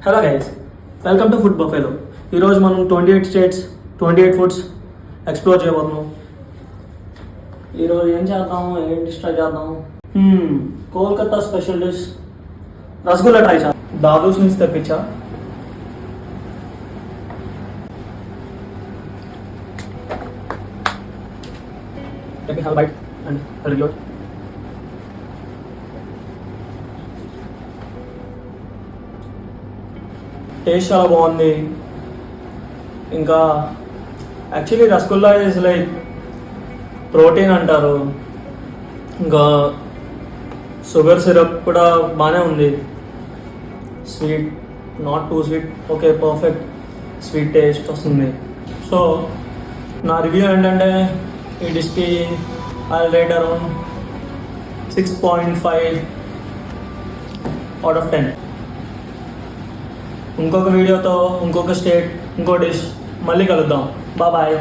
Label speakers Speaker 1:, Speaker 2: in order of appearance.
Speaker 1: Hello guys, welcome to food బఫేలో. ఈరోజు మనం 28 స్టేట్స్ 28 ఫుడ్స్ ఎక్స్ప్లోర్ చేయబోతున్నాం. ఈరోజు ఏం చేద్దాం, ఏం డిష్ ట్రై చేద్దాం? Kolkata special dish rasgulla try చేద్దాం. దాదూస్ నుంచి తెప్పించా. Let me have a bite and I'll review it. Taste చాలా బాగుంది. ఇంకా actually rasgulla is like protein అంటారు. ఇంకా షుగర్ సిరప్ కూడా బాగానే ఉంది. Sweet, not too sweet, okay, perfect sweet taste వస్తుంది. సో నా రివ్యూ ఏంటంటే ఈ డిష్కి I rate around 6.5 out of 10. ఇంకొక వీడియోతో ఇంకొక స్టేట్ ఇంకో డిష్ మళ్ళీ కలుద్దాం. బాయ్.